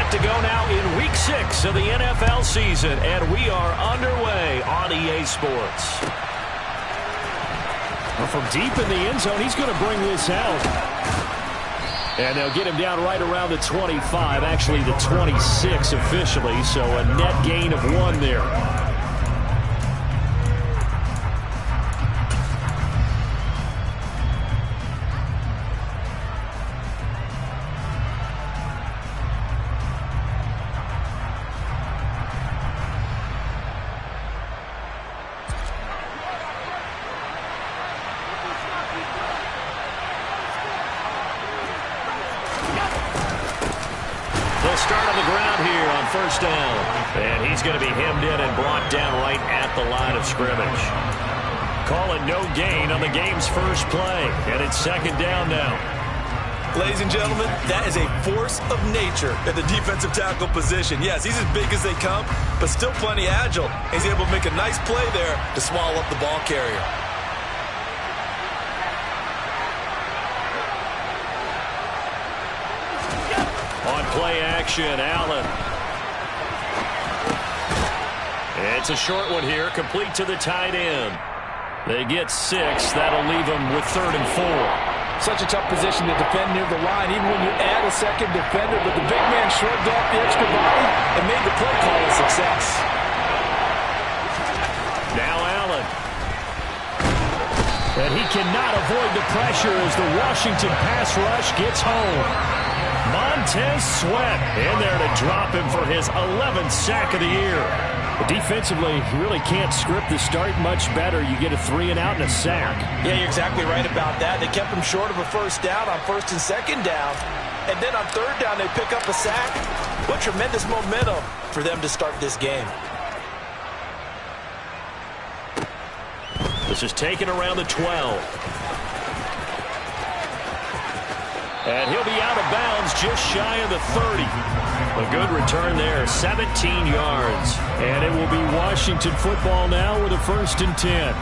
Set to go now in Week 6 of the NFL season, and we are underway on EA Sports. Well, from deep in the end zone, he's going to bring this out. And they'll get him down right around the 25, actually the 26 officially, so a net gain of 1 there. They'll start on the ground here on first down. And he's going to be hemmed in and brought down right at the line of scrimmage. Calling no gain on the game's first play. And it's second down now. Ladies and gentlemen, that is a force of nature at the defensive tackle position. Yes, he's as big as they come, but still plenty agile. He's able to make a nice play there to swallow up the ball carrier. On play action, Allen. It's a short one here, complete to the tight end. They get 6. That'll leave them with 3rd and 4. Such a tough position to defend near the line, even when you add a second defender. But the big man shrugged off the extra body and made the play call a success. Now Allen. And he cannot avoid the pressure as the Washington pass rush gets home. Montez Sweat in there to drop him for his 11th sack of the year. But defensively, you really can't script the start much better. You get a 3 and out and a sack. Yeah, you're exactly right about that. They kept him short of a first down on 1st and 2nd down. And then on 3rd down, they pick up a sack. What tremendous momentum for them to start this game. This is taken around the 12. And he'll be out of bounds just shy of the 30. A good return there, 17 yards. And it will be Washington football now with a 1st and 10.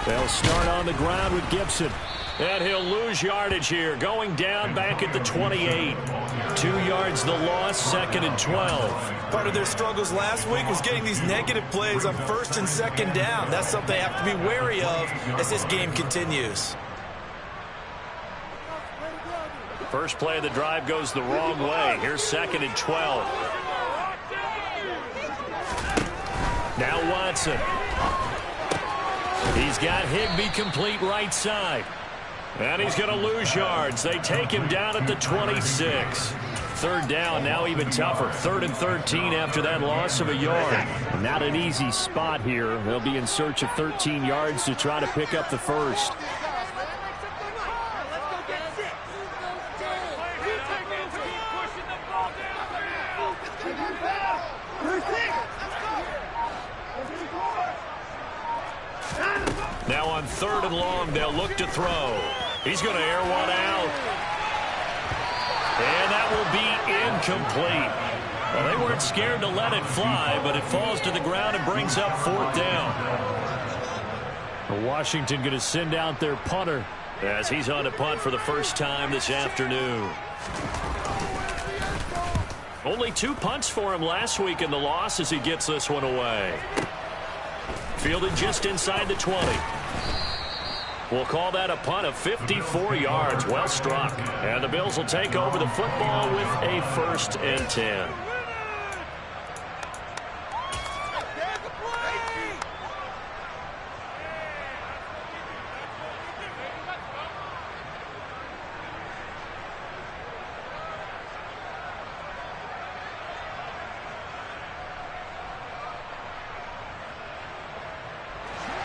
They'll start on the ground with Gibson. And he'll lose yardage here, going down back at the 28. 2 yards the loss, 2nd and 12. Part of their struggles last week was getting these negative plays on 1st and 2nd down. That's something they have to be wary of as this game continues. First play of the drive goes the wrong way. Here's 2nd and 12. Now Watson. He's got Higbee complete right side. And he's going to lose yards. They take him down at the 26. 3rd down, now even tougher. 3rd and 13 after that loss of a yard. Not an easy spot here. They'll be in search of 13 yards to try to pick up the first. Now on 3rd and long, they'll look to throw. He's going to air one out. And that will be incomplete. Well, they weren't scared to let it fly, but it falls to the ground and brings up 4th down. Washington going to send out their punter as he's on to punt for the first time this afternoon. Only 2 punts for him last week in the loss as he gets this one away. Fielded just inside the 20. We'll call that a punt of 54 yards. Well struck. And the Bills will take over the football with a 1st and 10.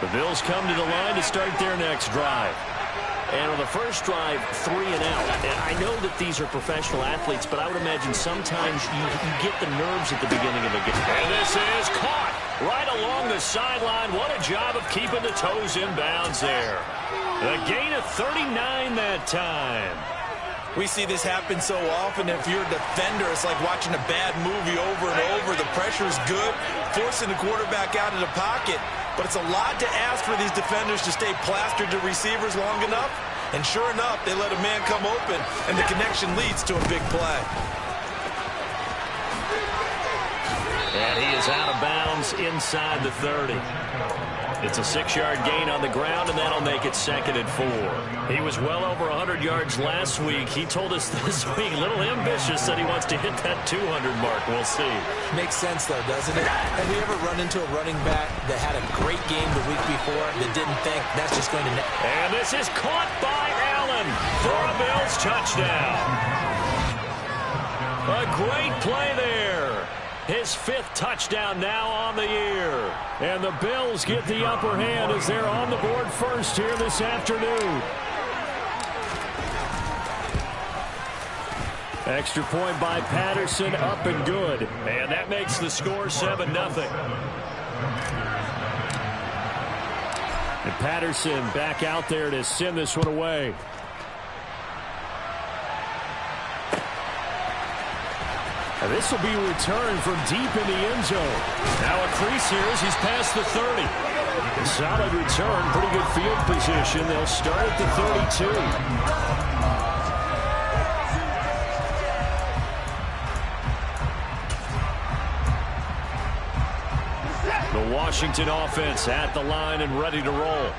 The Bills come to the line to start their next drive. And on the first drive, 3 and out. And I know that these are professional athletes, but I would imagine sometimes you get the nerves at the beginning of a game. And this is caught right along the sideline. What a job of keeping the toes in bounds there. A gain of 39 that time. We see this happen so often. If you're a defender, it's like watching a bad movie over and over. The pressure is good, forcing the quarterback out of the pocket. But it's a lot to ask for these defenders to stay plastered to receivers long enough. And sure enough, they let a man come open, and the connection leads to a big play. And he is out of bounds inside the 30. It's a 6-yard gain on the ground, and that'll make it 2nd and 4. He was well over 100 yards last week. He told us this week, a little ambitious, that he wants to hit that 200 mark. We'll see. Makes sense, though, doesn't it? Have we ever run into a running back that had a great game the week before that didn't think that's just going to... And this is caught by Allen for a Bills touchdown. A great play there. His 5th touchdown now on the year. And the Bills get the upper hand as they're on the board first here this afternoon. Extra point by Patterson, up and good. And that makes the score 7-0. And Patterson back out there to send this one away. And this will be returned from deep in the end zone. Now a crease here as he's past the 30. A solid return, pretty good field position. They'll start at the 32. The Washington offense at the line and ready to roll.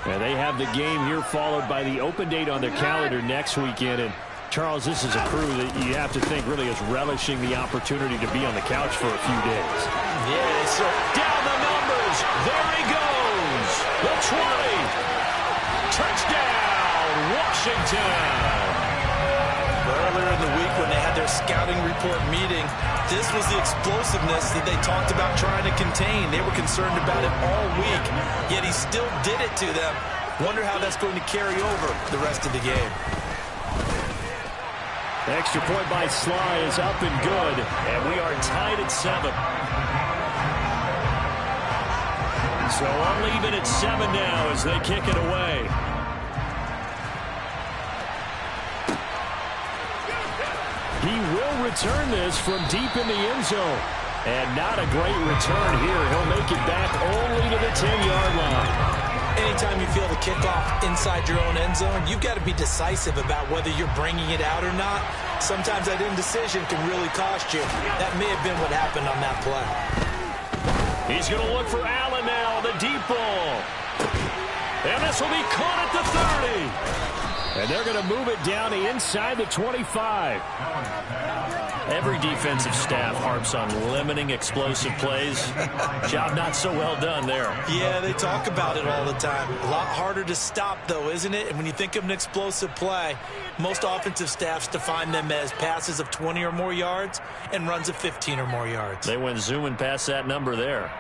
And they have the game here followed by the open date on their calendar next weekend. And Charles, this is a crew that you have to think really is relishing the opportunity to be on the couch for a few days. Yeah, so down the numbers. There he goes. The 20. Touchdown, Washington. Earlier in the week when they had their scouting report meeting, this was the explosiveness that they talked about trying to contain. They were concerned about it all week, yet he still did it to them. Wonder how that's going to carry over the rest of the game. The extra point by Sly is up and good, and we are tied at 7. So uneven at 7 now as they kick it away. He will return this from deep in the end zone. And not a great return here. He'll make it back only to the 10-yard line. Anytime you feel the kickoff inside your own end zone, you've got to be decisive about whether you're bringing it out or not. Sometimes that indecision can really cost you. That may have been what happened on that play. He's going to look for Allen now, the deep ball. And this will be caught at the 30. And they're going to move it down to inside the 25. Every defensive staff harps on limiting explosive plays. Job not so well done there. Yeah, they talk about it all the time. A lot harder to stop, though, isn't it? And when you think of an explosive play, most offensive staffs define them as passes of 20 or more yards and runs of 15 or more yards. They went zooming past that number there.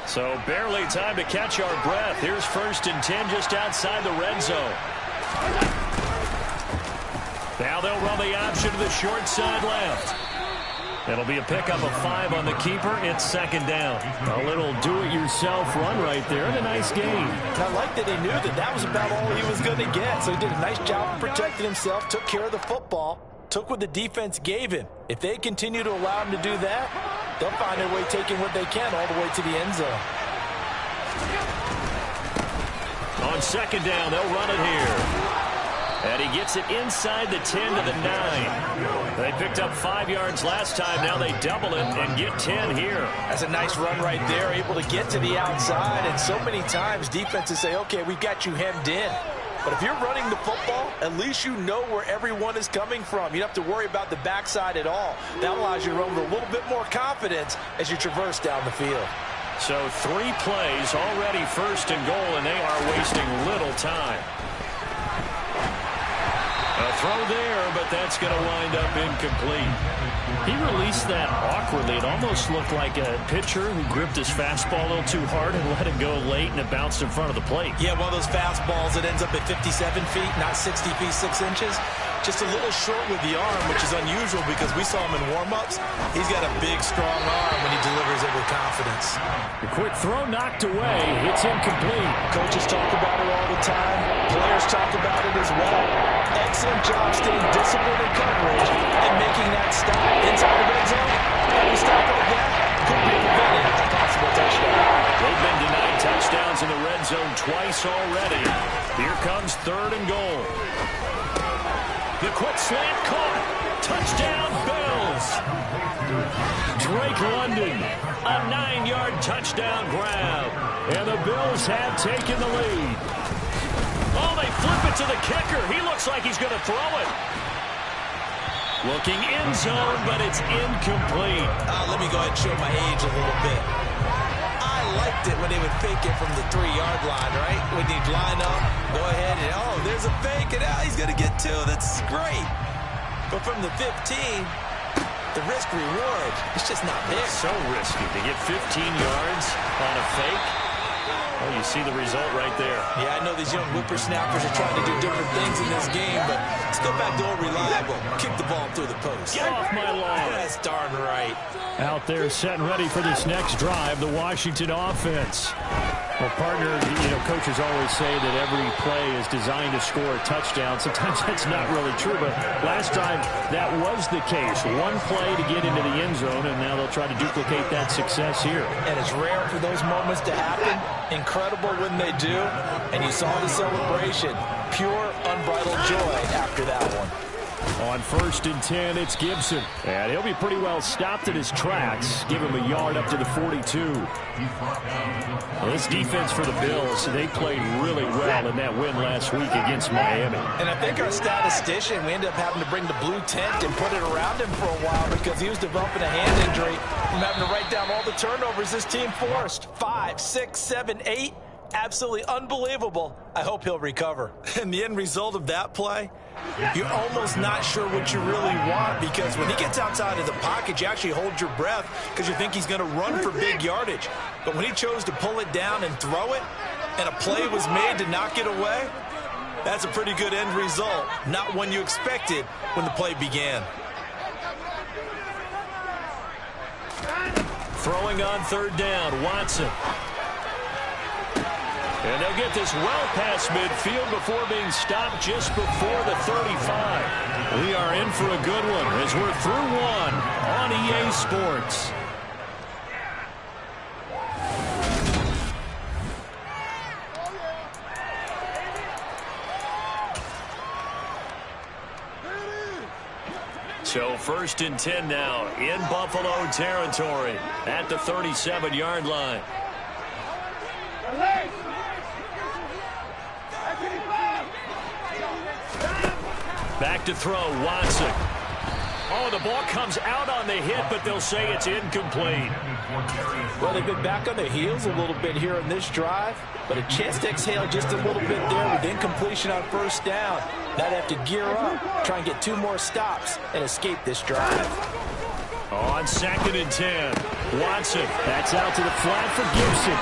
So barely time to catch our breath. Here's 1st and 10 just outside the red zone. Now they'll run the option to the short side left. It'll be a pickup of 5 on the keeper. It's 2nd down. A little do-it-yourself run right there and a nice gain. I like that he knew that that was about all he was going to get. So he did a nice job of protecting himself, took care of the football, took what the defense gave him. If they continue to allow him to do that, they'll find their way taking what they can all the way to the end zone. On 2nd down, they'll run it here. And he gets it inside the 10 to the 9. They picked up 5 yards last time. Now they double it and get 10 here. That's a nice run right there, able to get to the outside. And so many times defenses say, okay, we've got you hemmed in. But if you're running the football, at least you know where everyone is coming from. You don't have to worry about the backside at all. That allows you to run with a little bit more confidence as you traverse down the field. So 3 plays already 1st and goal, and they are wasting little time. A throw there, but that's going to wind up incomplete. He released that awkwardly. It almost looked like a pitcher who gripped his fastball a little too hard and let it go late, and it bounced in front of the plate. Yeah, one of those fastballs that ends up at 57 feet, not 60 feet, 6 inches. Just a little short with the arm, which is unusual because we saw him in warm-ups. He's got a big, strong arm when he delivers it with the confidence. The quick throw knocked away. It's incomplete. Coaches talk about it all the time. Players talk about it as well. Excellent job staying disciplined in coverage and making that stop inside the red zone. Every stop like that could be prevented a possible touchdown. They've been denied touchdowns in the red zone twice already. Here comes 3rd and goal. The quick slant caught. Touchdown, Bills. Drake London, a 9-yard touchdown grab. And the Bills have taken the lead. Oh, they flip it to the kicker. He looks like he's going to throw it. Looking end zone, but it's incomplete. Let me go ahead and show my age a little bit. I liked it when they would fake it from the 3-yard line, right? When they'd line up, go ahead and, oh, there's a fake, and now he's going to get 2. That's great. But from the 15, the risk-reward, it's just not there. So risky to get 15 yards on a fake. Oh, you see the result right there. Yeah, I know these young whippersnappers are trying to do different things in this game, but let's go back to old reliable. Kick the ball through the post. Get off my lawn. That's darn right. Out there set and ready for this next drive, the Washington offense. Well, partner, coaches always say that every play is designed to score a touchdown. Sometimes that's not really true, but last time that was the case. One play to get into the end zone, and now they'll try to duplicate that success here. And it's rare for those moments to happen. Incredible when they do. And you saw the celebration. Pure, unbridled joy after that one. On 1st and 10, it's Gibson. And he'll be pretty well stopped in his tracks. Give him a yard up to the 42. Well, this defense for the Bills, they played really well in that win last week against Miami. And I think our statistician, we ended up having to bring the blue tent and put it around him for a while because he was developing a hand injury from having to write down all the turnovers this team forced. 5, 6, 7, 8. Absolutely unbelievable. I hope he'll recover. And the end result of that play, you're almost not sure what you really want because when he gets outside of the pocket, you actually hold your breath because you think he's going to run for big yardage. But when he chose to pull it down and throw it, and a play was made to knock it away, that's a pretty good end result. Not one you expected when the play began. Throwing on 3rd down, Watson. And they'll get this well past midfield before being stopped just before the 35. We are in for a good one as we're through one on EA Sports. So 1st and 10 now in Buffalo territory at the 37-yard line. Back to throw, Watson. Oh, the ball comes out on the hit, but they'll say it's incomplete. Well, they've been back on their heels a little bit here in this drive, but a chance to exhale just a little bit there with incompletion on 1st down. Now they have to gear up, try and get 2 more stops, and escape this drive. On 2nd and 10, Watson. That's out to the flat for Gibson.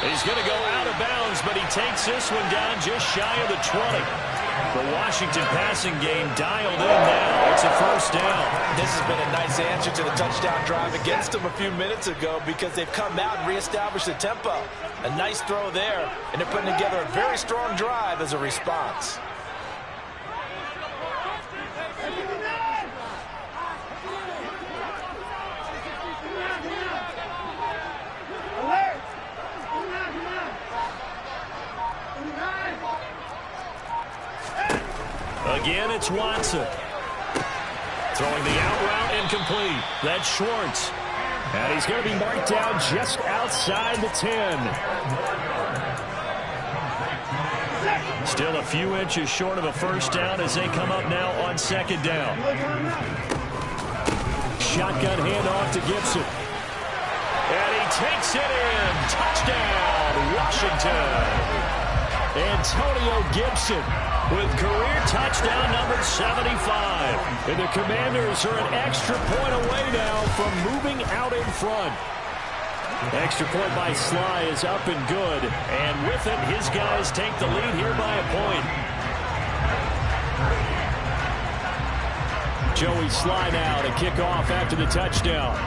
He's going to go out of bounds, but he takes this one down just shy of the 20. The Washington passing game dialed in now. It's a 1st down. This has been a nice answer to the touchdown drive against them a few minutes ago because they've come out and reestablished the tempo. A nice throw there, and they're putting together a very strong drive as a response. Again, it's Watson. Throwing the out route incomplete. That's Schwartz. And he's going to be marked down just outside the 10. Still a few inches short of a 1st down as they come up now on 2nd down. Shotgun handoff to Gibson. And he takes it in. Touchdown, Washington. Antonio Gibson with career touchdown number 75. And the Commanders are an extra point away now from moving out in front. Extra point by Sly is up and good. And with it, his guys take the lead here by a point. Joey Sly now to kick off after the touchdown.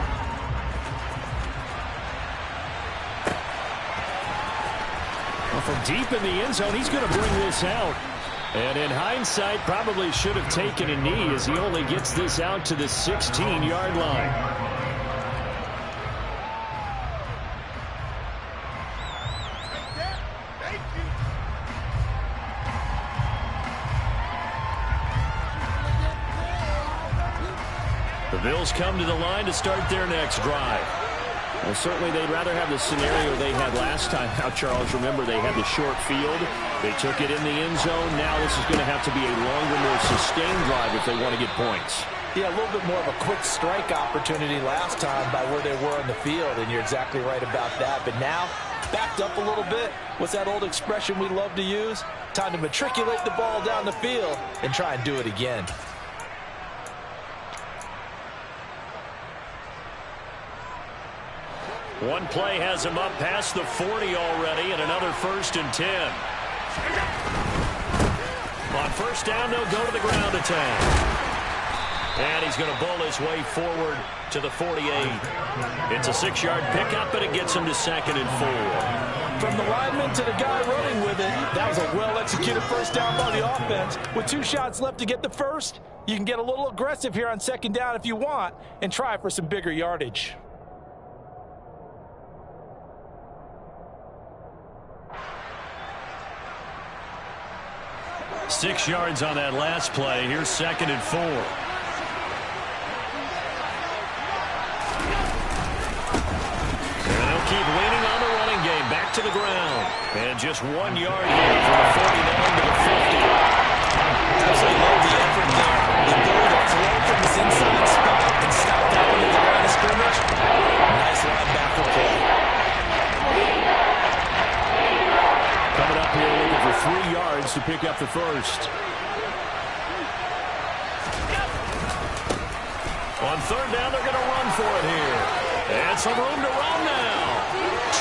from deep in the end zone, he's going to bring this out. And in hindsight, probably should have taken a knee as he only gets this out to the 16-yard line. The Bills come to the line to start their next drive. Well, certainly they'd rather have the scenario they had last time out, Charles. Remember, they had the short field. They took it in the end zone. Now this is going to have to be a longer, more sustained drive if they want to get points. Yeah, a little bit more of a quick strike opportunity last time by where they were on the field, and you're exactly right about that. But now, backed up a little bit. What's that old expression we love to use? Time to matriculate the ball down the field and try and do it again. One play has him up past the 40 already, and another 1st and 10. On first down, they'll go to the ground attack. And he's going to bowl his way forward to the 48. It's a 6-yard pickup, and it gets him to 2nd and 4. From the lineman to the guy running with it, that was a well-executed first down by the offense. With 2 shots left to get the first, you can get a little aggressive here on 2nd down if you want and try for some bigger yardage. Six yards on that last play. Here's 2nd and 4. And they'll keep leaning on the running game. Back to the ground. And just 1 yard here from the 49 to the 50. Absolutely love the effort there. The ability to throw from this inside spot and stop that one at the line of scrimmage. Nice linebacker play. Coming up here looking for 3 yards to pick up the first. On 3rd down, they're going to run for it here. And some room to run now.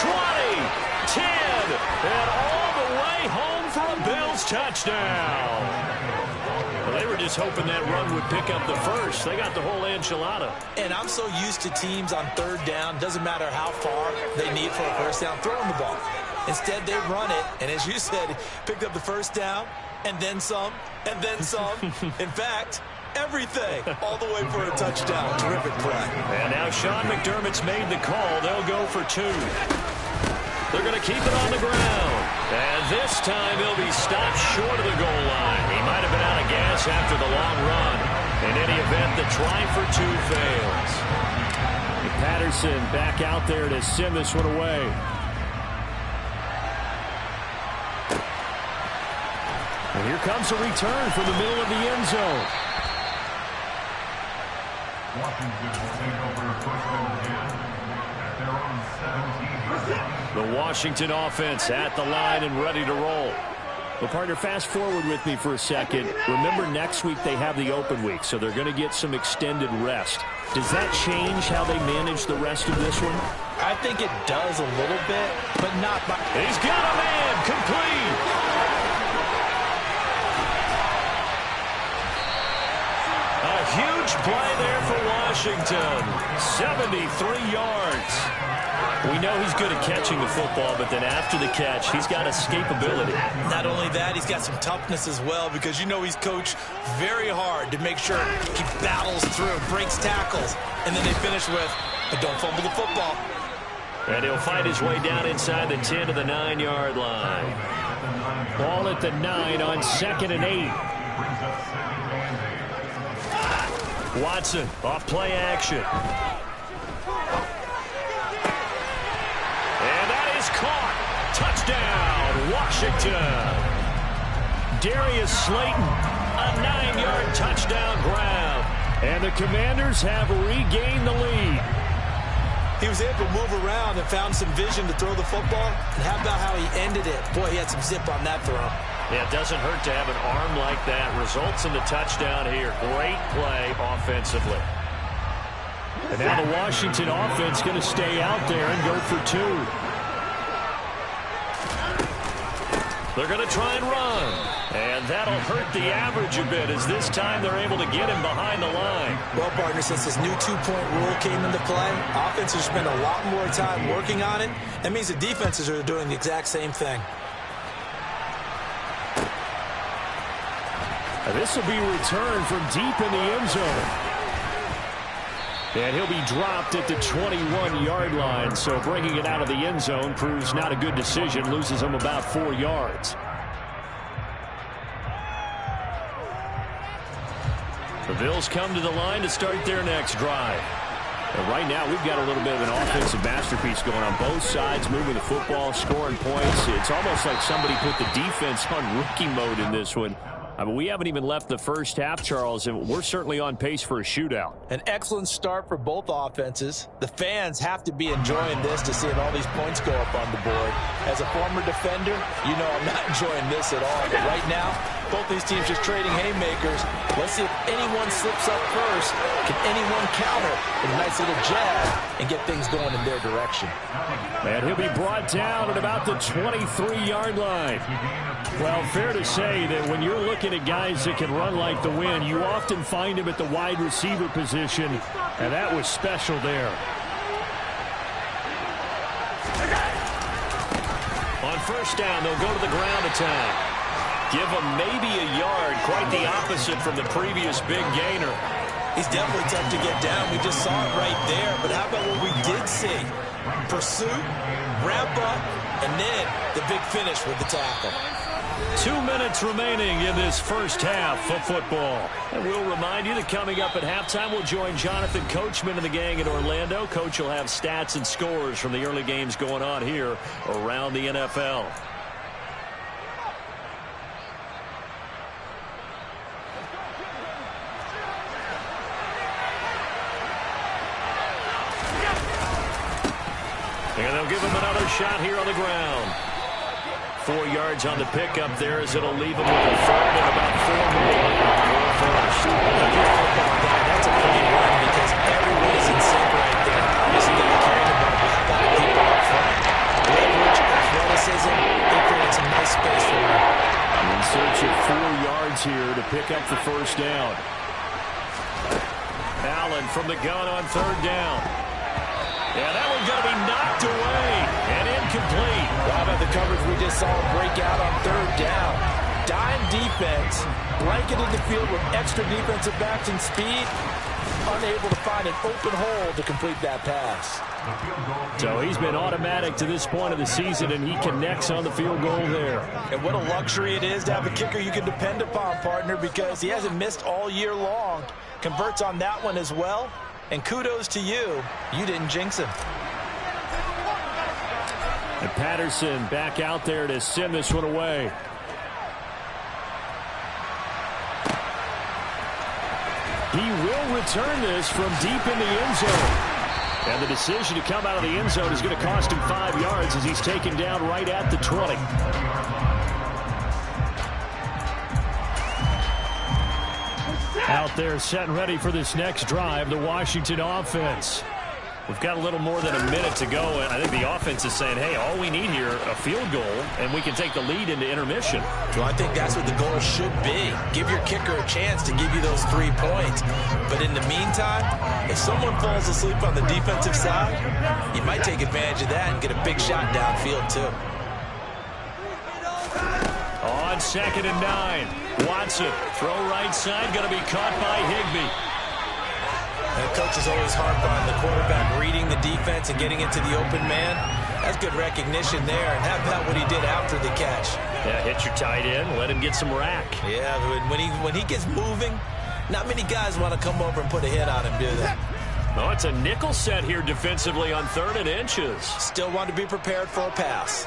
20, 10, and all the way home for a Bills touchdown. Well, they were just hoping that run would pick up the first. They got the whole enchilada. And I'm so used to teams on 3rd down, doesn't matter how far they need for a first down, throwing the ball. Instead, they run it, and as you said, picked up the first down, and then some, and then some. In fact, everything, all the way for a touchdown. Terrific play. And now Sean McDermott's made the call. They'll go for 2. They're going to keep it on the ground. And this time, he'll be stopped short of the goal line. He might have been out of gas after the long run. In any event, the try for 2 fails. Patterson back out there to send this one away. And here comes a return from the middle of the end zone. Washington will take over first and 10 at their own 17. The Washington offense at the line and ready to roll. Well, partner, fast forward with me for a second. Remember, next week they have the open week, so they're going to get some extended rest. Does that change how they manage the rest of this one? I think it does a little bit, but not by... He's got a man complete. A huge play there for Washington. 73 yards. We know he's good at catching the football, but then after the catch, he's got escapability. Not only that, he's got some toughness as well, because you know he's coached very hard to make sure he battles through, breaks tackles, and then they finish with, but don't fumble the football. And he'll find his way down inside the 10 to the 9-yard line. Ball at the 9 on 2nd and 8. Watson off play action. And that is caught. Touchdown, Washington. Darius Slayton, a 9-yard touchdown grab. And the Commanders have regained the lead. He was able to move around and found some vision to throw the football. And how about how he ended it? Boy, he had some zip on that throw. Yeah, it doesn't hurt to have an arm like that. Results in the touchdown here. Great play offensively. And now the Washington offense going to stay out there and go for 2. They're going to try and run. And that'll hurt the average a bit as this time they're able to get him behind the line. Well, partner, since this new 2-point rule came into play, offenses spend a lot more time working on it. That means the defenses are doing the exact same thing. And this will be returned from deep in the end zone. And he'll be dropped at the 21-yard line. So bringing it out of the end zone proves not a good decision. Loses him about 4 yards. The Bills come to the line to start their next drive. And right now, we've got a little bit of an offensive masterpiece going on both sides, moving the football, scoring points. It's almost like somebody put the defense on rookie mode in this one. I mean, we haven't even left the first half, Charles, and we're certainly on pace for a shootout. An excellent start for both offenses. The fans have to be enjoying this to seeing all these points go up on the board. As a former defender, you know I'm not enjoying this at all. But right now, both these teams just trading haymakers. Let's see if anyone slips up first. Can anyone counter with a nice little jab and get things going in their direction? And he'll be brought down at about the 23-yard line. Well, fair to say that when you're looking at guys that can run like the wind, you often find them at the wide receiver position, and that was special there. On first down, they'll go to the ground attack. Give him maybe a yard, quite the opposite from the previous big gainer. He's definitely tough to get down. We just saw it right there. But how about what we did see? Pursuit, wrap up, and then the big finish with the tackle. 2 minutes remaining in this first half of football. And we'll remind you that coming up at halftime, we'll join Jonathan Coachman and the gang in Orlando. Coach will have stats and scores from the early games going on here around the NFL. And they'll give him another shot here on the ground. 4 yards on the pickup there as it'll leave him with a third and about 4 more for first. If you're a football guy, that's a pretty run because everyone is in sync right there. This is going to carry the ball with 5 people up front. Leverage, athleticism, they create some nice space for him. In search of 4 yards here to pick up the first down. Allen from the gun on third down. Yeah, that one's going to be knocked away and incomplete. How about the coverage we just saw break out on third down? Dime defense, blanketed the field with extra defensive backs and speed, unable to find an open hole to complete that pass. So he's been automatic to this point of the season, and he connects on the field goal there. And what a luxury it is to have a kicker you can depend upon, partner, because he hasn't missed all year long. Converts on that one as well. And kudos to you. You didn't jinx him. And Patterson back out there to send this one away. He will return this from deep in the end zone. And the decision to come out of the end zone is going to cost him 5 yards as he's taken down right at the 20. Out there set and ready for this next drive, the Washington offense. We've got a little more than a minute to go, and I think the offense is saying, hey, all we need here, a field goal, and we can take the lead into intermission. Well, I think that's what the goal should be. Give your kicker a chance to give you those 3 points. But in the meantime, if someone falls asleep on the defensive side, you might take advantage of that and get a big shot downfield, too. On 2nd and 9, Watson, throw right side, going to be caught by Higbee. And the coach is always harped on the quarterback reading the defense and getting into the open man. That's good recognition there. And how about what he did after the catch? Yeah, hit your tight end, let him get some rack. Yeah, when he gets moving, not many guys want to come over and put a hit on him, do they? Oh, it's a nickel set here defensively on 3rd and inches. Still want to be prepared for a pass.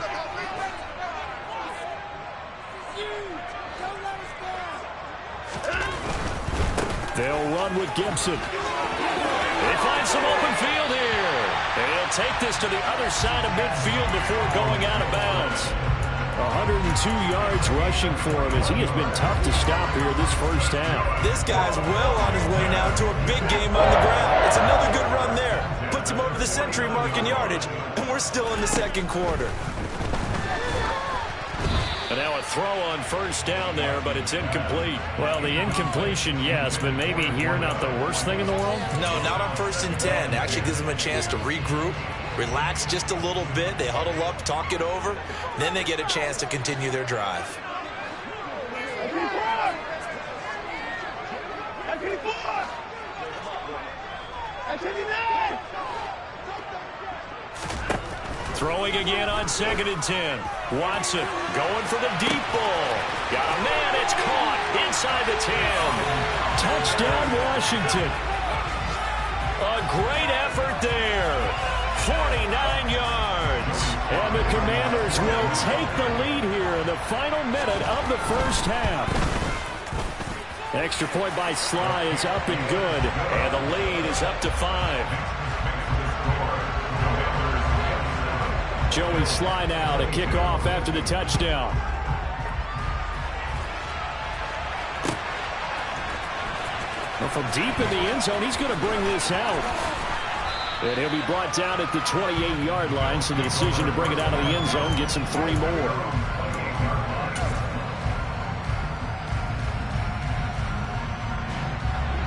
They'll run with Gibson. They find some open field here. And he'll take this to the other side of midfield before going out of bounds. 102 yards rushing for him as he has been tough to stop here this first half. This guy's well on his way now to a big game on the ground. It's another good run there. Puts him over the century mark in yardage. And we're still in the 2nd quarter. And now a throw on first down there, but it's incomplete. Well, the incompletion, yes, but maybe here not the worst thing in the world? No, not on 1st and 10. Actually gives them a chance to regroup, relax just a little bit. They huddle up, talk it over. Then they get a chance to continue their drive. Throwing again on 2nd and 10. Watson going for the deep ball. Got a man. It's caught inside the 10. Touchdown, Washington. A great effort there. 49 yards. And the Commanders will take the lead here in the final minute of the first half. Extra point by Sly is up and good. And the lead is up to 5. Joey Sly now to kick off after the touchdown. Well, from deep in the end zone, he's going to bring this out. And he'll be brought down at the 28-yard line, so the decision to bring it out of the end zone gets him 3 more.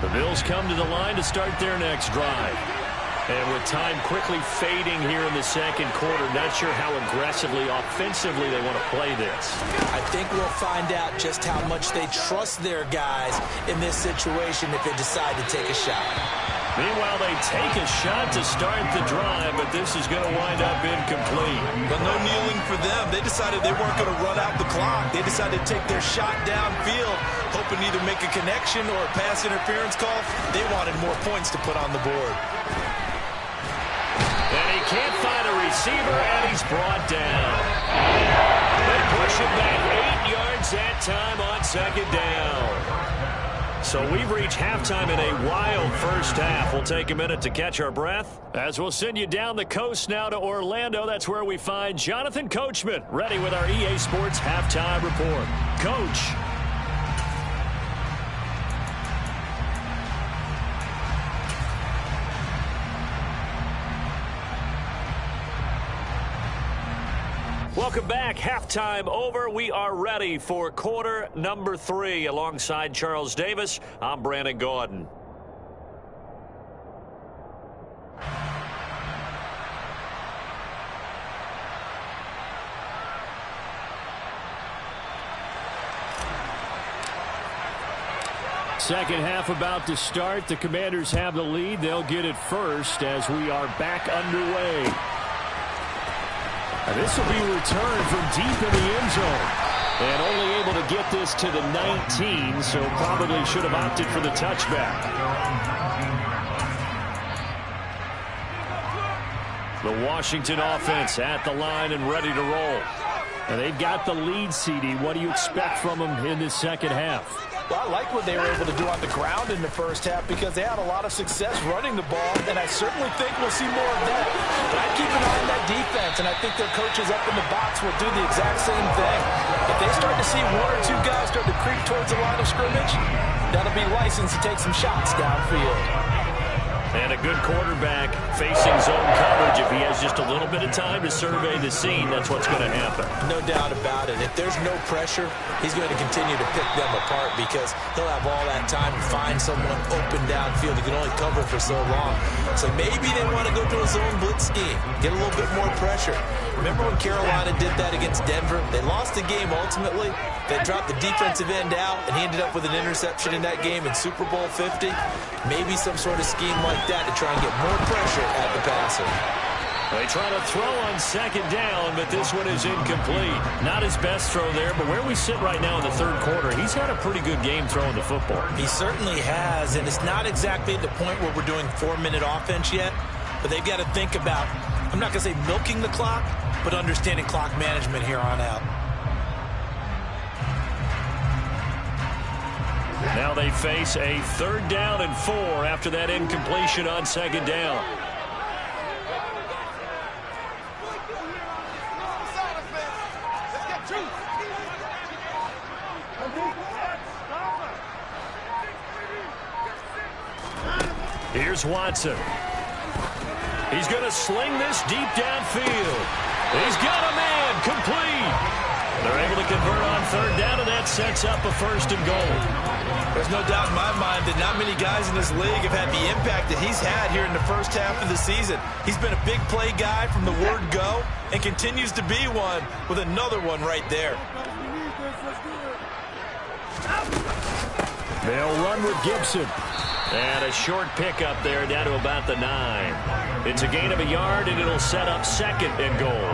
The Bills come to the line to start their next drive. And with time quickly fading here in the second quarter, not sure how aggressively, offensively they want to play this. I think we'll find out just how much they trust their guys in this situation if they decide to take a shot. Meanwhile, they take a shot to start the drive, but this is going to wind up incomplete. But no kneeling for them. They decided they weren't going to run out the clock. They decided to take their shot downfield, hoping to either make a connection or a pass interference call. They wanted more points to put on the board. And he can't find a receiver, and he's brought down. They push him back 8 yards that time on 2nd down. So we've reached halftime in a wild first half. We'll take a minute to catch our breath as we'll send you down the coast now to Orlando. That's where we find Jonathan Coachman ready with our EA Sports halftime report. Coach. Welcome back. Halftime over. We are ready for quarter number 3. Alongside Charles Davis, I'm Brandon Gaudin. Second half about to start. The Commanders have the lead. They'll get it first as we are back underway. And this will be returned from deep in the end zone. And only able to get this to the 19, so probably should have opted for the touchback. The Washington offense at the line and ready to roll. And they've got the lead, CD. What do you expect from them in this second half? Well, I like what they were able to do on the ground in the first half because they had a lot of success running the ball, and I certainly think we'll see more of that. But I'd keep an eye on that defense, and I think their coaches up in the box will do the exact same thing. If they start to see 1 or 2 guys start to creep towards the line of scrimmage, that'll be license to take some shots downfield. And a good quarterback facing zone coverage. If he has just a little bit of time to survey the scene, that's what's going to happen. No doubt about it. If there's no pressure, he's going to continue to pick them apart because he'll have all that time to find someone open downfield. He can only cover for so long. So maybe they want to go to a zone blitz scheme, get a little bit more pressure. Remember when Carolina did that against Denver? They lost the game ultimately. They dropped the defensive end out, and he ended up with an interception in that game in Super Bowl 50. Maybe some sort of scheme like that to try and get more pressure at the passer. They try to throw on 2nd down, but this one is incomplete. Not his best throw there, but where we sit right now in the third quarter, he's had a pretty good game throwing the football. He certainly has, and it's not exactly at the point where we're doing 4-minute offense yet, but they've got to think about, I'm not going to say milking the clock, but understanding clock management here on out. Now they face a 3rd down and 4 after that incompletion on 2nd down. Here's Watson. He's going to sling this deep downfield. He's got a man complete. They're able to convert on 3rd down, and that sets up a 1st and goal. There's no doubt in my mind that not many guys in this league have had the impact that he's had here in the first half of the season. He's been a big play guy from the word go and continues to be one with another one right there. They'll run with Gibson. And a short pickup there down to about the 9. It's a gain of a yard, and it'll set up 2nd and goal.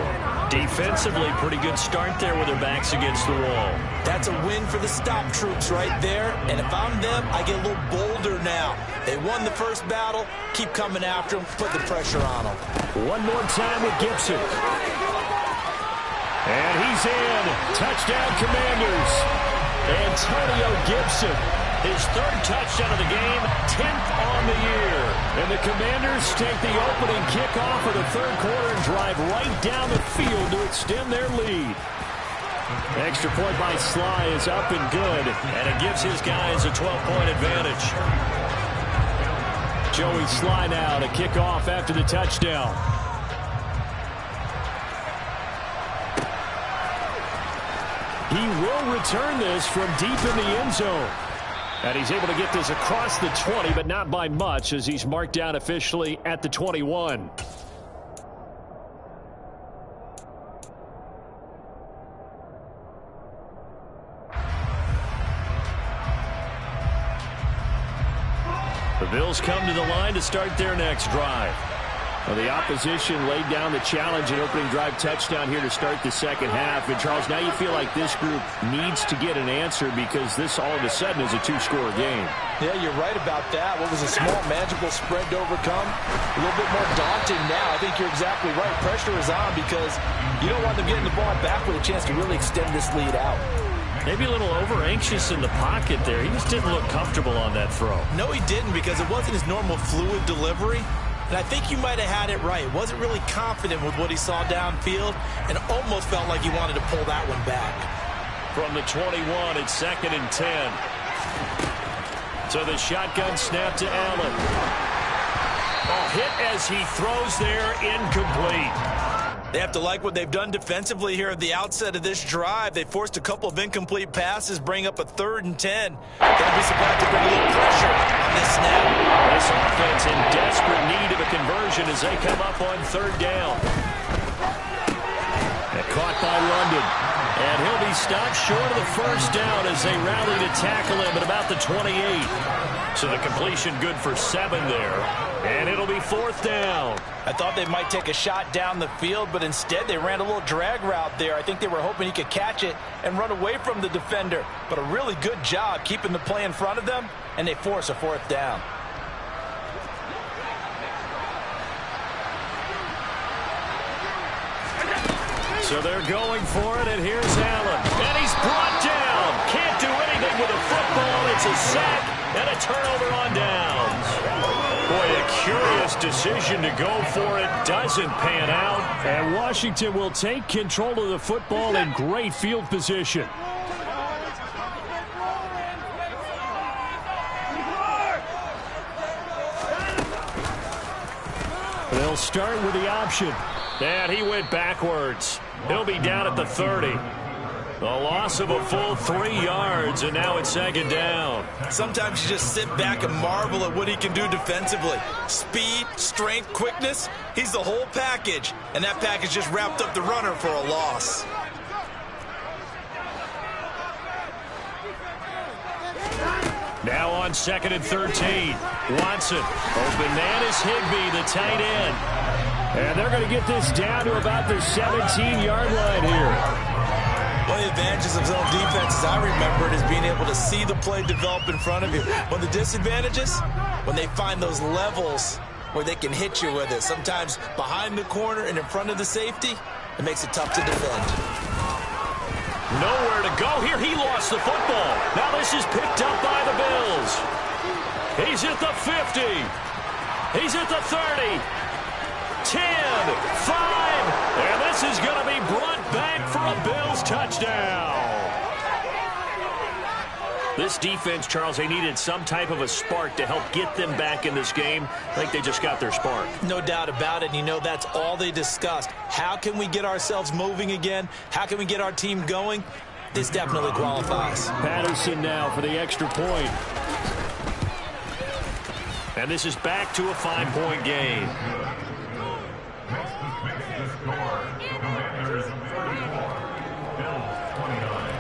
Defensively, pretty good start there with their backs against the wall. That's a win for the stop troops right there. And if I'm them, I get a little bolder now. They won the first battle. Keep coming after them. Put the pressure on them. One more time with Gibson. And he's in. Touchdown, Commanders. Antonio Gibson. His 3rd touchdown of the game, 10th on the year. And the Commanders take the opening kickoff of the 3rd quarter and drive right down the field to extend their lead. Extra point by Sly is up and good, and it gives his guys a 12-point advantage. Joey Sly now to kick off after the touchdown. He will return this from deep in the end zone. And he's able to get this across the 20, but not by much, as he's marked down officially at the 21. The Bills come to the line to start their next drive. Well, the opposition laid down the challenge and opening drive touchdown here to start the 2nd half. And, Charles, now you feel like this group needs to get an answer because this all of a sudden is a 2-score game. Yeah, you're right about that. What was a small, manageable spread to overcome? A little bit more daunting now. I think you're exactly right. Pressure is on because you don't want them getting the ball back with a chance to really extend this lead out. Maybe a little over-anxious in the pocket there. He just didn't look comfortable on that throw. No, he didn't, because it wasn't his normal fluid delivery. And I think you might have had it right. Wasn't really confident with what he saw downfield and almost felt like he wanted to pull that one back. From the 21, it's 2nd and 10. So the shotgun snap to Allen. A hit as he throws there, incomplete. They have to like what they've done defensively here at the outset of this drive. They forced a couple of incomplete passes, bring up a 3rd and 10. They'll be surprised to bring a little pressure on this snap. This offense in desperate need of a conversion as they come up on 3rd down. And caught by London. And he'll be stopped short of the 1st down as they rally to tackle him at about the 28. So the completion good for 7 there. And it'll be 4th down. I thought they might take a shot down the field, but instead they ran a little drag route there. I think they were hoping he could catch it and run away from the defender. But a really good job keeping the play in front of them, and they force a 4th down. So they're going for it, and here's Allen. And he's brought down. Can't do anything with a football. It's a sack and a turnover on downs. Boy, a curious decision to go for it. Doesn't pan out. And Washington will take control of the football in great field position. They'll start with the option. And he went backwards. He'll be down at the 30. A loss of a full 3 yards, and now it's 2nd down. Sometimes you just sit back and marvel at what he can do defensively. Speed, strength, quickness, he's the whole package. And that package just wrapped up the runner for a loss. Now on 2nd and 13. Watson. Open man is Higbee, the tight end. And they're going to get this down to about the 17-yard line here. One of the advantages of zone defense, as I remember it, is being able to see the play develop in front of you. One of the disadvantages, when they find those levels where they can hit you with it. Sometimes behind the corner and in front of the safety, it makes it tough to defend. Nowhere to go here. He lost the football. Now this is picked up by the Bills. He's at the 50. He's at the 30. 10, 5, and this is going to be brought back for a Bills touchdown. This defense, Charles, they needed some type of a spark to help get them back in this game. I think they just got their spark. No doubt about it, and you know that's all they discussed. How can we get ourselves moving again? How can we get our team going? This definitely qualifies. Patterson now for the extra point. And this is back to a 5-point game. Next to fix the score, Commanders 34, Bills 29.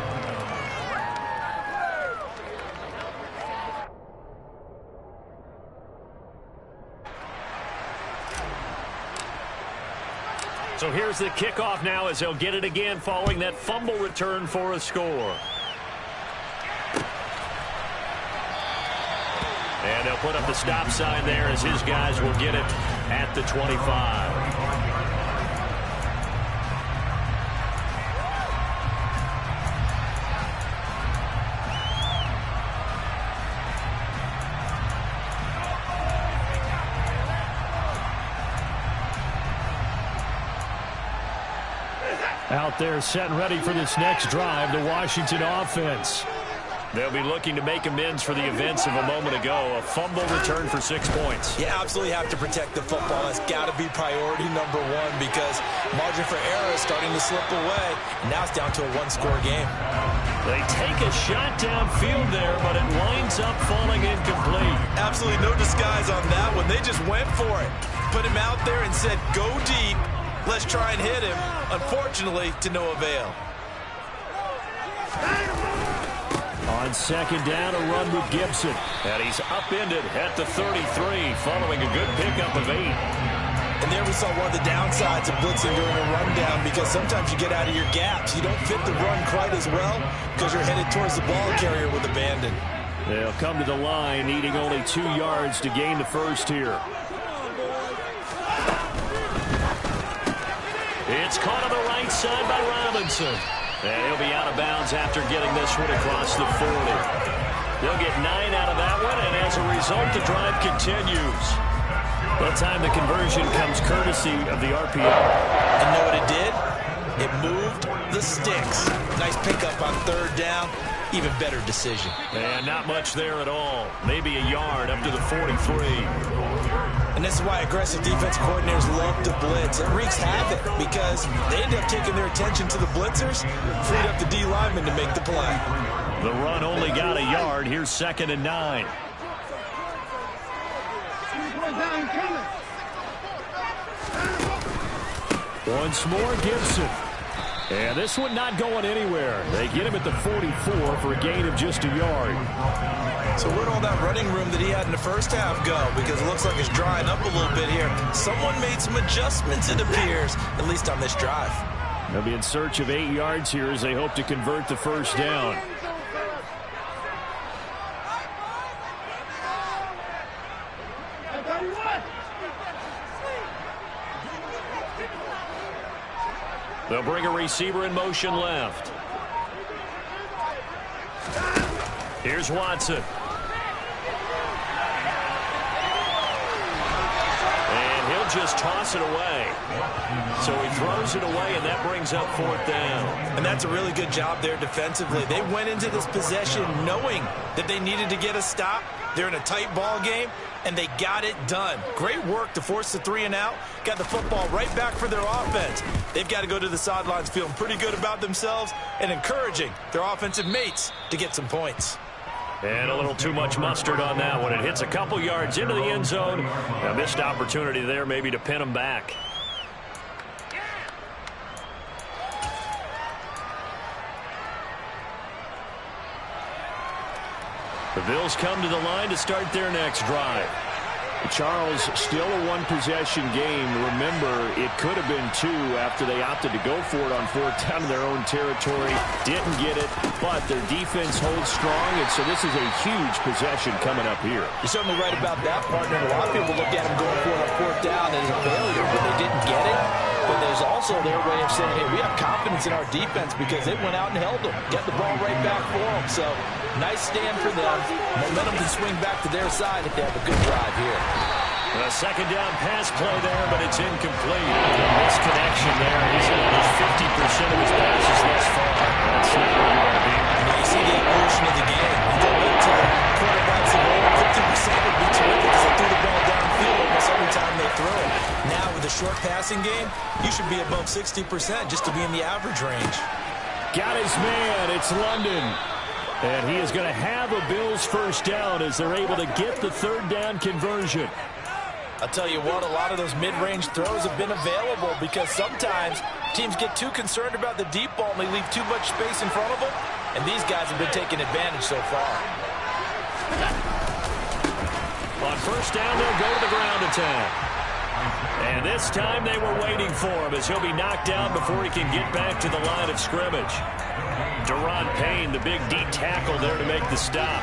So here's the kickoff now as they'll get it again following that fumble return for a score. And they'll put up the stop sign there as his guys will get it at the 25. Out there set and ready for this next drive, the Washington offense. They'll be looking to make amends for the events of a moment ago. A fumble return for 6 points. You absolutely have to protect the football. That's got to be priority number one because margin for error is starting to slip away. And now it's down to a one-score game. They take a shot downfield there, but it winds up falling incomplete. Absolutely no disguise on that one. They just went for it. Put him out there and said, go deep. Let's try and hit him. Unfortunately, to no avail. On second down, a run with Gibson. And he's upended at the 33 following a good pickup of 8. And there we saw one of the downsides of blitzing during a rundown because sometimes you get out of your gaps. You don't fit the run quite as well because you're headed towards the ball carrier with abandon. They'll come to the line needing only 2 yards to gain the first here. It's caught on the right side by Robinson. And he'll be out of bounds after getting this one across the 40. They'll get 9 out of that one, and as a result, the drive continues. That time the conversion comes courtesy of the RPO. And know what it did? It moved the sticks. Nice pickup on third down. Even better decision. And not much there at all. Maybe a yard up to the 43. And this is why aggressive defense coordinators love to blitz. It wreaks havoc because they end up taking their attention to the blitzers, freed up the D lineman to make the play. The run only got a yard. Here's 2nd and 9. Once more, Gibson. And this one not going anywhere. They get him at the 44 for a gain of just a yard. So where'd all that running room that he had in the first half go? Because it looks like it's drying up a little bit here. Someone made some adjustments, it appears, at least on this drive. They'll be in search of 8 yards here as they hope to convert the first down. They'll bring a receiver in motion left. Here's Watson. And he'll just toss it away. So he throws it away, and that brings up 4th down. And that's a really good job there defensively. They went into this possession knowing that they needed to get a stop. They're in a tight ball game, and they got it done. Great work to force the 3 and out. Got the football right back for their offense. They've got to go to the sidelines feeling pretty good about themselves and encouraging their offensive mates to get some points. And a little too much mustard on that one. It hits a couple yards into the end zone. A missed opportunity there maybe to pin them back. The Bills come to the line to start their next drive. Charles, still a one-possession game. Remember, it could have been 2 after they opted to go for it on 4th down in their own territory. Didn't get it, but their defense holds strong, and so this is a huge possession coming up here. You're certainly right about that, partner. A lot of people look at them going for it on 4th down as a failure, but they didn't get it. But there's also their way of saying, hey, we have confidence in our defense because it went out and held them. Get the ball right back for them. So nice stand for them. Momentum can swing back to their side if they have a good drive here. A 2nd down pass play there, but it's incomplete. A misconnection there. He's at almost 50% of his passes thus far. That's not where you want to be. You see the evolution of the game. You go back to the quarterbacks of old, 50% would be terrific because they threw the ball downfield almost every time they throw it. Now with a short passing game, you should be above 60% just to be in the average range. Got his man. It's London. And he is going to have a Bills first down as they're able to get the 3rd down conversion. I'll tell you what, a lot of those mid-range throws have been available because sometimes teams get too concerned about the deep ball and they leave too much space in front of them, and these guys have been taking advantage so far. On first down, they'll go to the ground attack. And this time they were waiting for him as he'll be knocked down before he can get back to the line of scrimmage. Deron Payne, the big D tackle there to make the stop.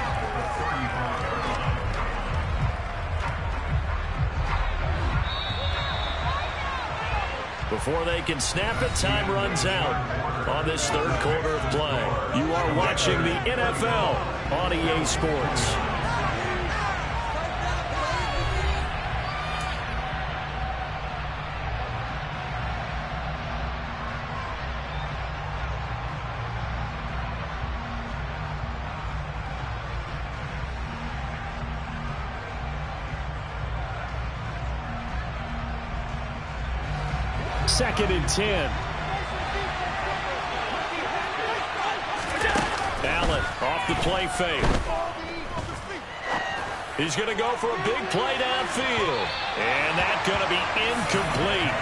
Before they can snap it, time runs out on this third quarter of play. You are watching the NFL on EA Sports. Second and 10. Allen off the play fake. He's going to go for a big play downfield. And that's going to be incomplete.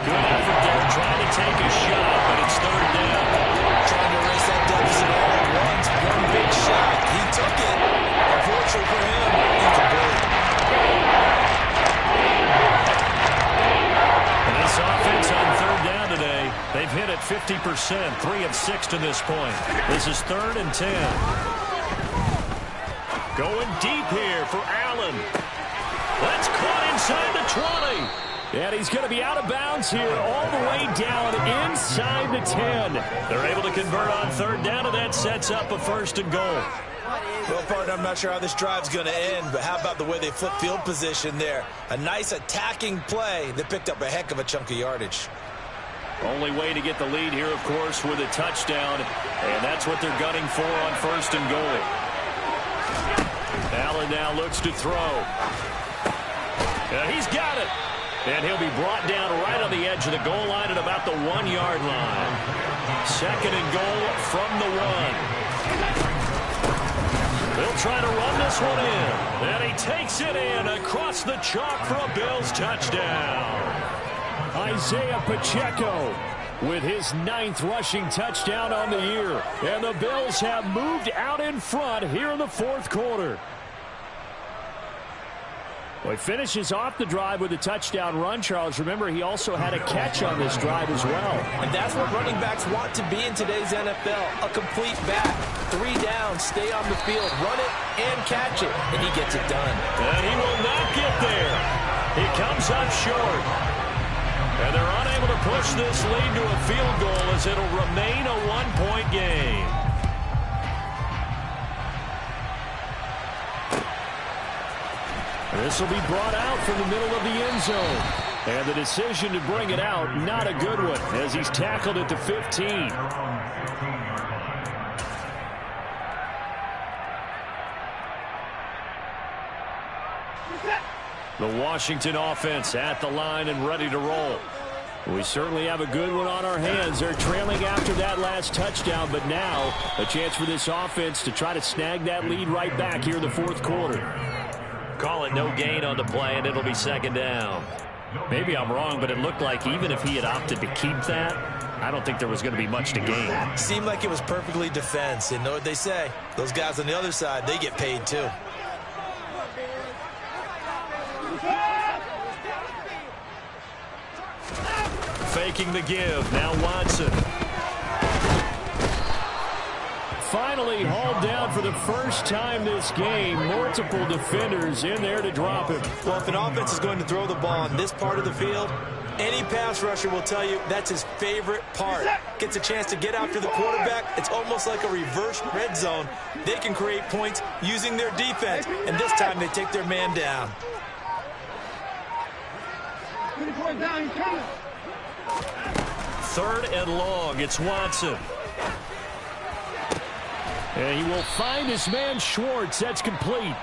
Good effort there trying to take a shot, but it's third down. Trying to erase that deficit all at once. One big shot. He took it. Unfortunately for him, incomplete. This offense on third down today, they've hit it 50%, 3 of 6 to this point. This is third and 10. Going deep here for Allen. That's caught inside the 20. And he's going to be out of bounds here all the way down inside the 10. They're able to convert on third down, and that sets up a first and goal. Well, partner, I'm not sure how this drive's going to end, but how about the way they flip field position there? A nice attacking play that picked up a heck of a chunk of yardage. Only way to get the lead here, of course, with a touchdown, and that's what they're gunning for on first and goal. Allen now looks to throw. He's got it. And he'll be brought down right on the edge of the goal line at about the 1-yard line. Second and goal from the 1. They'll try to run this one in. And he takes it in across the chalk for a Bills touchdown. Isaiah Pacheco with his 9th rushing touchdown on the year. And the Bills have moved out in front here in the fourth quarter. Well, he finishes off the drive with a touchdown run, Charles. Remember, he also had a catch on this drive as well. And that's what running backs want to be in today's NFL, a complete back. 3 down, stay on the field, run it, and catch it. And he gets it done. And he will not get there. He comes up short. And they're unable to push this lead to a field goal as it'll remain a 1-point game. This will be brought out from the middle of the end zone. And the decision to bring it out, not a good one, as he's tackled at the 15. The Washington offense at the line and ready to roll. We certainly have a good one on our hands. They're trailing after that last touchdown, but now a chance for this offense to try to snag that lead right back here in the fourth quarter. Call it no gain on the play, and it'll be second down. Maybe I'm wrong, but it looked like even if he had opted to keep that, I don't think there was going to be much to gain. Seemed like it was perfectly defense. And know what they say? Those guys on the other side, they get paid too. Faking the give. Now Watson. Finally hauled down for the first time this game. Multiple defenders in there to drop him. Well, if an offense is going to throw the ball in this part of the field, any pass rusher will tell you that's his favorite part. Gets a chance to get after the quarterback. It's almost like a reverse red zone. They can create points using their defense, and this time they take their man down. Third and long. It's Watson. And he will find his man Schwartz. That's complete.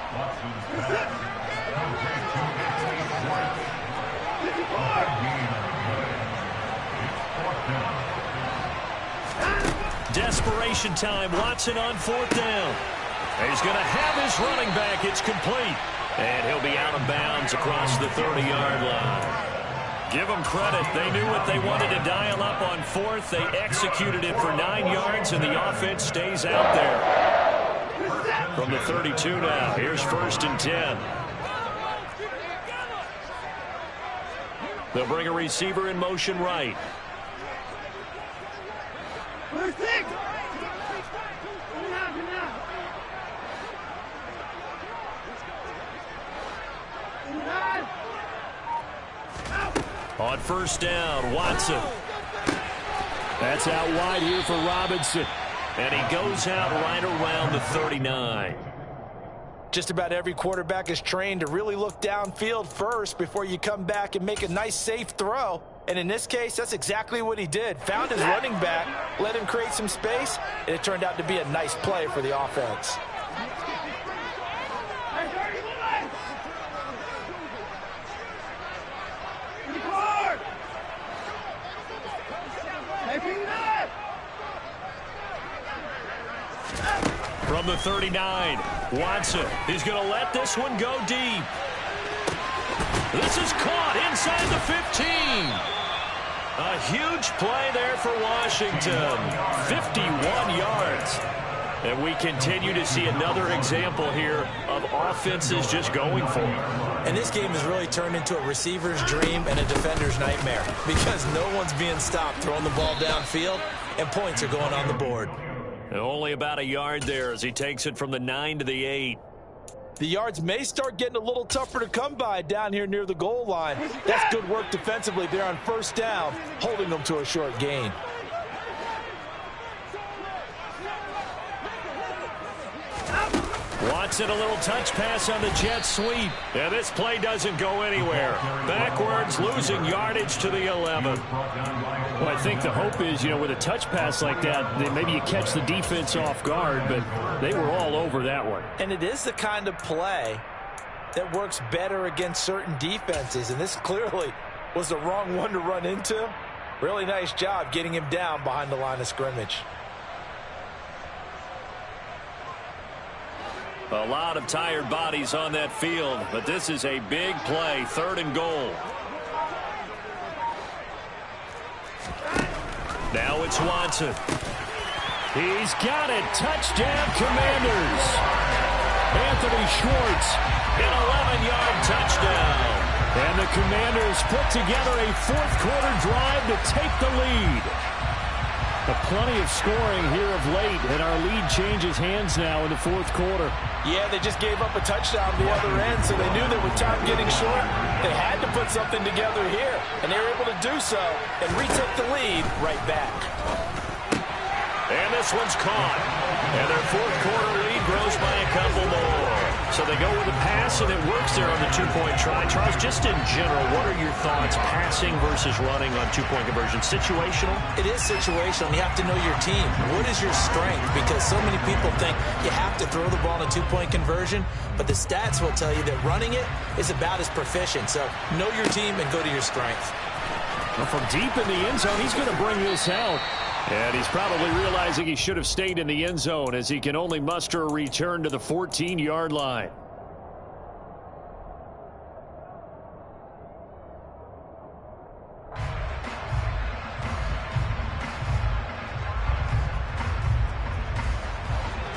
Desperation time. Watson on fourth down. He's going to have his running back. It's complete. And he'll be out of bounds across the 30-yard line. Give them credit. They knew what they wanted to dial up on fourth. They executed it for 9 yards, and the offense stays out there. From the 32 now, here's first and 10. They'll bring a receiver in motion right. On first down, Watson. That's out wide here for Robinson. And he goes out right around the 39. Just about every quarterback is trained to really look downfield first before you come back and make a nice, safe throw. And in this case, that's exactly what he did. Found his running back, let him create some space, and it turned out to be a nice play for the offense. From the 39, Watson is going to let this one go deep. This is caught inside the 15. A huge play there for Washington. 51 yards. And we continue to see another example here of offenses just going for it. And this game has really turned into a receiver's dream and a defender's nightmare because no one's being stopped throwing the ball downfield, and points are going on the board. Only about a yard there as he takes it from the 9 to the 8. The yards may start getting a little tougher to come by down here near the goal line. That's good work defensively there on first down, holding them to a short gain. Watson, a little touch pass on the jet sweep. And this play doesn't go anywhere. Backwards, losing yardage to the 11. Well, I think the hope is, with a touch pass like that, maybe you catch the defense off guard, but they were all over that one. And it is the kind of play that works better against certain defenses, and this clearly was the wrong one to run into. Really nice job getting him down behind the line of scrimmage. A lot of tired bodies on that field, but this is a big play, 3rd and goal. Now it's Watson. He's got it. Touchdown, Commanders. Anthony Schwartz. An 11-yard touchdown. And the Commanders put together a fourth-quarter drive to take the lead. Plenty of scoring here of late, and our lead changes hands now in the fourth quarter. Yeah, they just gave up a touchdown the other end, so they knew that with time getting short, they had to put something together here, and they were able to do so and retake the lead right back. And this one's caught. And their fourth quarter lead grows by a couple more. So they go with a pass, and it works there on the two-point try. Charles, just in general, what are your thoughts passing versus running on two-point conversion? Situational? It is situational. You have to know your team. What is your strength? Because so many people think you have to throw the ball in a two-point conversion, but the stats will tell you that running it is about as proficient. So know your team and go to your strength. Well, from deep in the end zone, he's going to bring this out. And he's probably realizing he should have stayed in the end zone as he can only muster a return to the 14-yard line.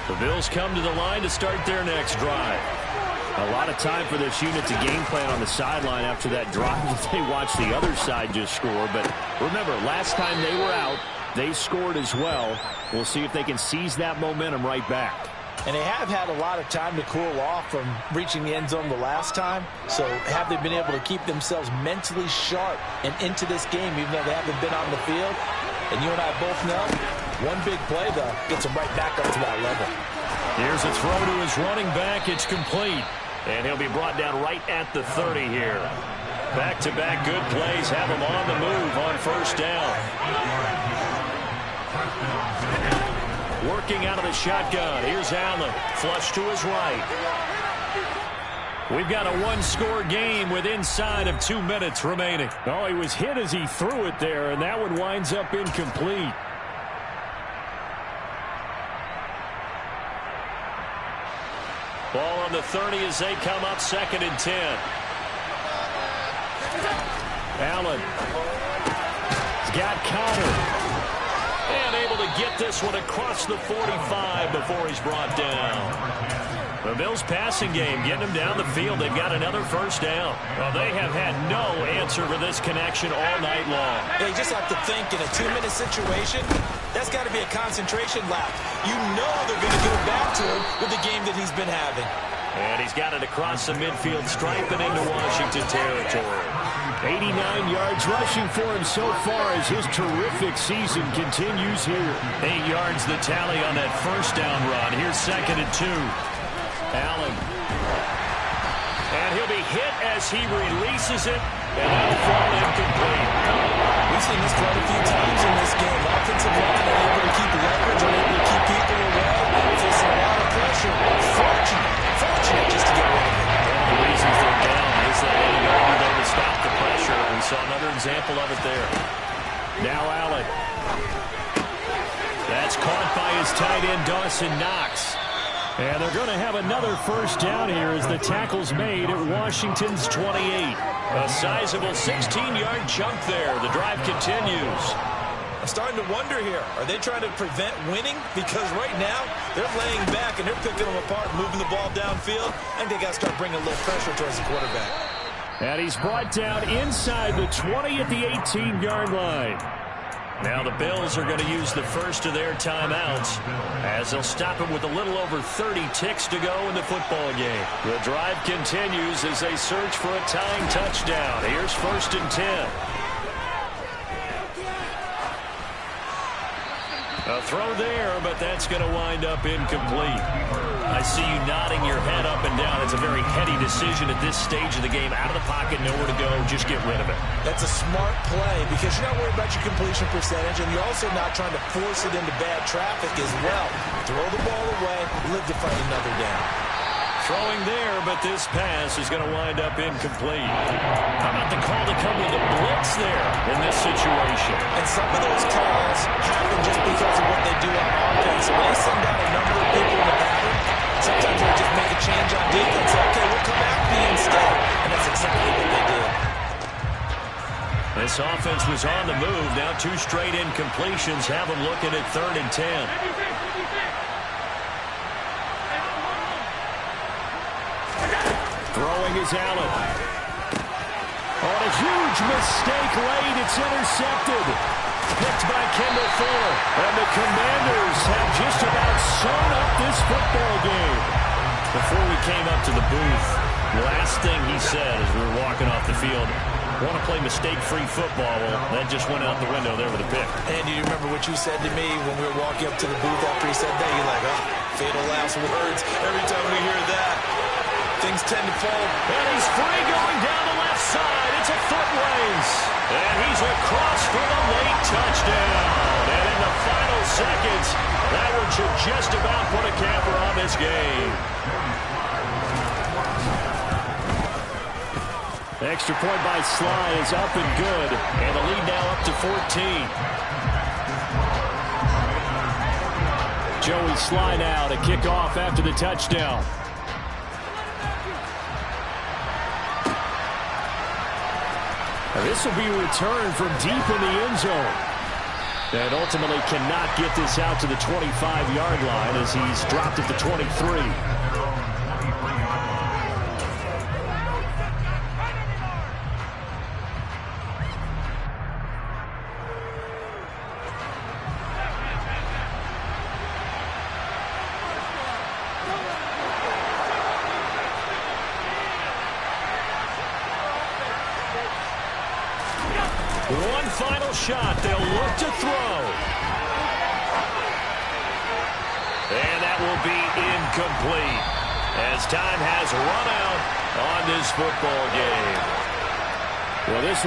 The Bills come to the line to start their next drive. A lot of time for this unit to game plan on the sideline after that drive that they watched the other side just score. But remember, last time they were out, they scored as well. We'll see if they can seize that momentum right back. And they have had a lot of time to cool off from reaching the end zone the last time. So have they been able to keep themselves mentally sharp and into this game even though they haven't been on the field? And you and I both know, one big play, though, gets them right back up to that level. Here's a throw to his running back. It's complete. And he'll be brought down right at the 30 here. Back-to-back good plays have him on the move on first down. Working out of the shotgun. Here's Allen. Flush to his right. We've got a one-score game with inside of 2 minutes remaining. Oh, he was hit as he threw it there, and that one winds up incomplete. Ball on the 30 as they come up 2nd and 10. Allen. He's got Connor. And able to get this one across the 45 before he's brought down. The Bills' passing game getting them down the field. They've got another first down. Well, they have had no answer for this connection all night long. They just have to think in a 2-minute situation, that's got to be a concentration lap. You know they're going to go back to him with the game that he's been having. And he's got it across the midfield stripe and into Washington territory. 89 yards rushing for him so far as his terrific season continues here. 8 yards the tally on that first down run. Here's 2nd and 2. Allen. And he'll be hit as he releases it, and that'll fall incomplete. We've seen this quite a few times in this game. Offensive line are able to keep leverage, are able to keep people away, facing a lot of pressure. Fortunate just to get rid of it. One of the reasons they're down is that anybody there to stop the pressure. We saw another example of it there. Now Allen. That's caught by his tight end, Dawson Knox. And they're going to have another first down here as the tackle's made at Washington's 28. A sizable 16-yard chunk there. The drive continues. I'm starting to wonder here. Are they trying to prevent winning? Because right now, they're laying back and they're picking them apart, moving the ball downfield. I think they got to start bringing a little pressure towards the quarterback. And he's brought down inside the 20 at the 18-yard line. Now the Bills are going to use the first of their timeouts as they'll stop him with a little over 30 ticks to go in the football game. The drive continues as they search for a tying touchdown. Here's 1st and 10. A throw there, but that's going to wind up incomplete. I see you nodding your head up and down. It's a very heady decision at this stage of the game. Out of the pocket, nowhere to go. Just get rid of it. That's a smart play because you're not worried about your completion percentage, and you're also not trying to force it into bad traffic as well. Throw the ball away, live to fight another down. Throwing there, but this pass is going to wind up incomplete. How about the call to come with a blitz there in this situation? And some of those calls happen just because of what they do on offense. So when they send out a number of people in the pattern, sometimes they just make a change on defense. Okay, we'll come after you instead. And that's exactly what they did. This offense was on the move. Now 2 straight incompletions have them looking at 3rd and 10. Throwing is Allen. On a huge mistake late, it's intercepted. Picked by Kendall Fuller. And the Commanders have just about sewn up this football game. Before we came up to the booth, the last thing he said as we were walking off the field, want to play mistake-free football. Well, that just went out the window there with a pick. And you remember what you said to me when we were walking up to the booth after he said that? You're like, oh, fatal last words. Every time we hear that, things tend to fall. And he's free going down the left side. It's a foot race. And he's across for the late touchdown. And in the final seconds, that one should just about put a camper on this game. Extra point by Sly is up and good. And the lead now up to 14. Joey Sly now to kick off after the touchdown. This will be returned from deep in the end zone. And ultimately cannot get this out to the 25-yard line as he's dropped at the 23. One final shot. They'll look to throw. And that will be incomplete as time has run out on this football game. Well, this